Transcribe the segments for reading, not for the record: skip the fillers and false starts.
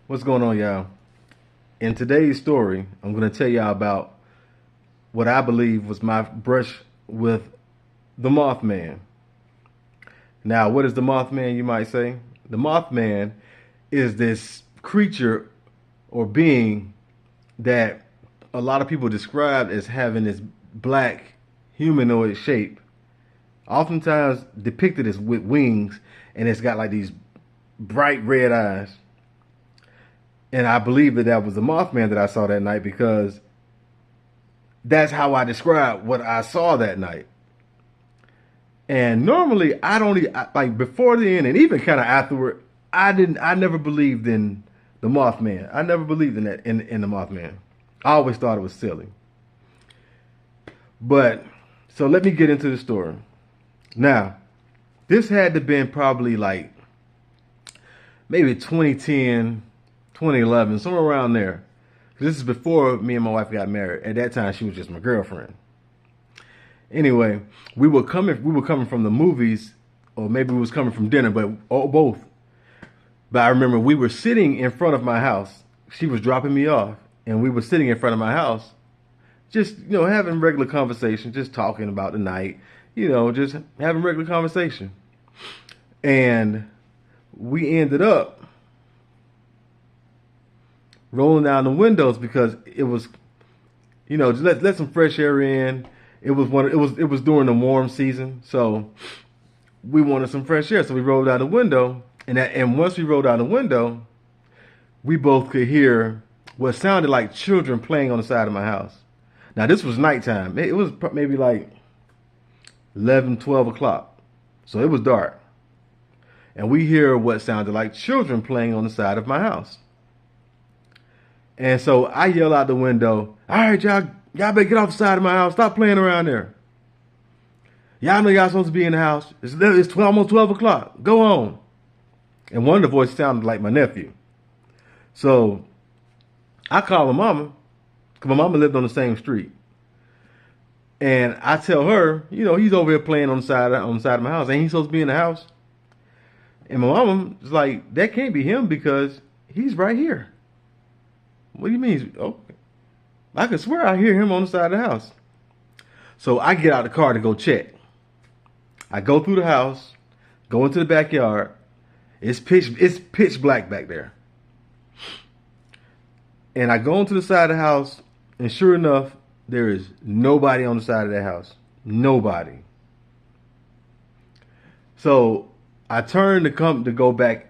What's going on, y'all? In today's story, I'm going to tell y'all about what I believe was my brush with the Moth Man. Now, what is the Moth Man, you might say? The Moth Man is this creature or being that a lot of people describe as having this black humanoid shape, oftentimes depicted as with wings, and it's got like these bright red eyes. And I believe that that was the Mothman that I saw that night because that's how I describe what I saw that night. And normally I don't like before the end and even kind of afterward, I never believed in the Mothman. I never believed in that in the Mothman. I always thought it was silly. But so let me get into the story. Now, this had to been probably like maybe 2010, 2011, somewhere around there. This is before me and my wife got married. At that time, she was just my girlfriend. Anyway, we were coming from the movies, or maybe we was coming from dinner, but both. But I remember we were sitting in front of my house. She was dropping me off, and we were sitting in front of my house, just having regular conversation, just talking about the night, just having regular conversation. And we ended up rolling down the windows because it was, just let some fresh air in. It was during the warm season, so we wanted some fresh air. So we rolled down the window, and once we rolled down the window, we both could hear what sounded like children playing on the side of my house. Now this was nighttime. It was maybe like 11, 12 o'clock, so it was dark, and we hear what sounded like children playing on the side of my house. And so I yell out the window, "All right, y'all better get off the side of my house. Stop playing around there. Y'all know y'all supposed to be in the house. It's almost 12 o'clock. Go on." And one of the voices sounded like my nephew. So I call my mama, because my mama lived on the same street. And I tell her, he's over here playing on the side of my house. Ain't he supposed to be in the house? And my mama is like, "That can't be him because he's right here." "What do you mean?" "Oh, I could swear I hear him on the side of the house." So I get out of the car to go check. I go through the house, go into the backyard. It's pitch black back there. And I go into the side of the house, and sure enough, there is nobody on the side of that house. Nobody. So I turn to go back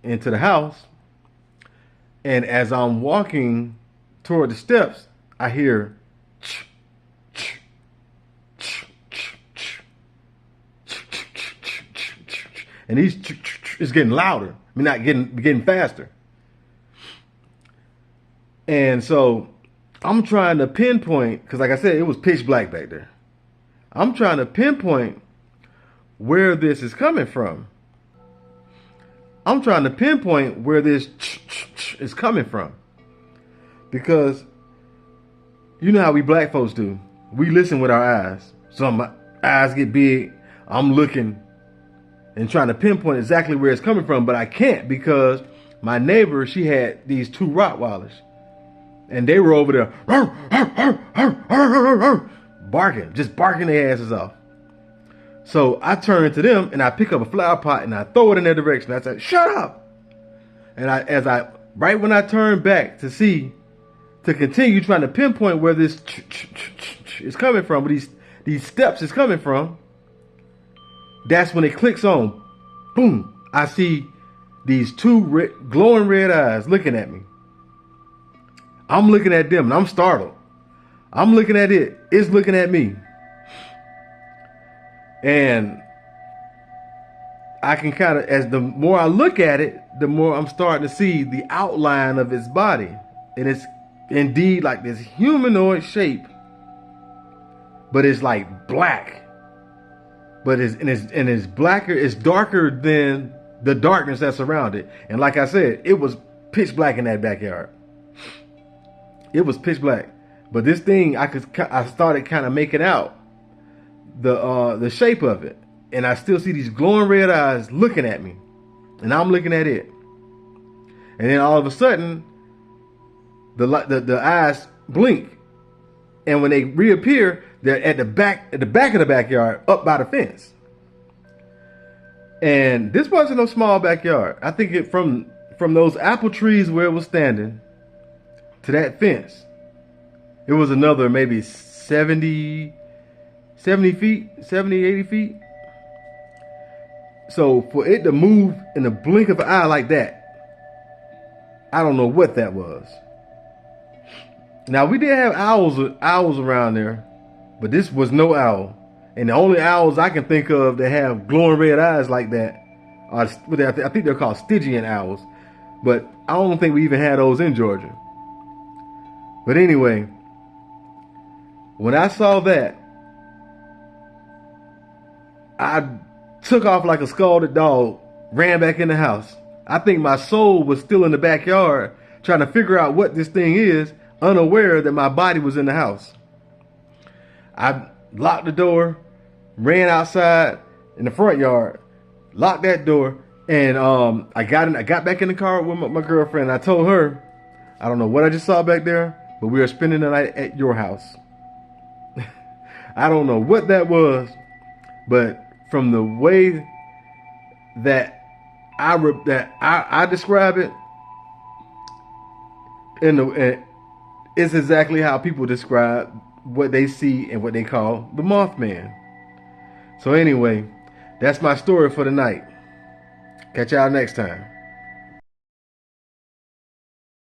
into the house, and as I'm walking toward the steps, I hear and these it's getting louder. I mean, not getting faster. And so I'm trying to pinpoint, because like I said, it was pitch black back there. I'm trying to pinpoint where this is coming from. I'm trying to pinpoint where this is coming from. Because you know how we black folks do. We listen with our eyes. So my eyes get big. I'm looking and trying to pinpoint exactly where it's coming from, but I can't because my neighbor, she had these two Rottweilers. And they were over there barking their asses off. So I turn to them and I pick up a flower pot and I throw it in their direction. I said, "Shut up!" And right when I turn back to continue trying to pinpoint where this is coming from, where these steps is coming from, that's when it clicks on. Boom! I see these two glowing red eyes looking at me. I'm looking at them and I'm startled. I'm looking at it. It's looking at me. And I can kind of, as the more I look at it, the more I'm starting to see the outline of its body. And it's indeed like this humanoid shape, but it's like black. But it's blacker, it's darker than the darkness that's around it. And like I said, it was pitch black in that backyard. It was pitch black. But this thing, I started kind of making out the shape of it, and I still see these glowing red eyes looking at me, and I'm looking at it. and then all of a sudden, the eyes blink, and when they reappear, they're at the back of the backyard, up by the fence. And this wasn't no small backyard. I think it from those apple trees where it was standing to that fence, it was another maybe 70 feet, 70, 80 feet. So for it to move in the blink of an eye like that, I don't know what that was. Now we did have owls around there, but this was no owl. And the only owls I can think of that have glowing red eyes like that are, I think they're called Stygian owls. But I don't think we even had those in Georgia. But anyway, when I saw that, I took off like a scalded dog, ran back in the house. I think my soul was still in the backyard trying to figure out what this thing is, unaware that my body was in the house. I locked the door, ran outside in the front yard, locked that door, and I got back in the car with my girlfriend. I told her, I don't know what I just saw back there, but we are spending the night at your house. I don't know what that was, but from the way that I describe it, it's exactly how people describe what they see and what they call the Moth Man. So anyway, that's my story for the night. Catch y'all next time.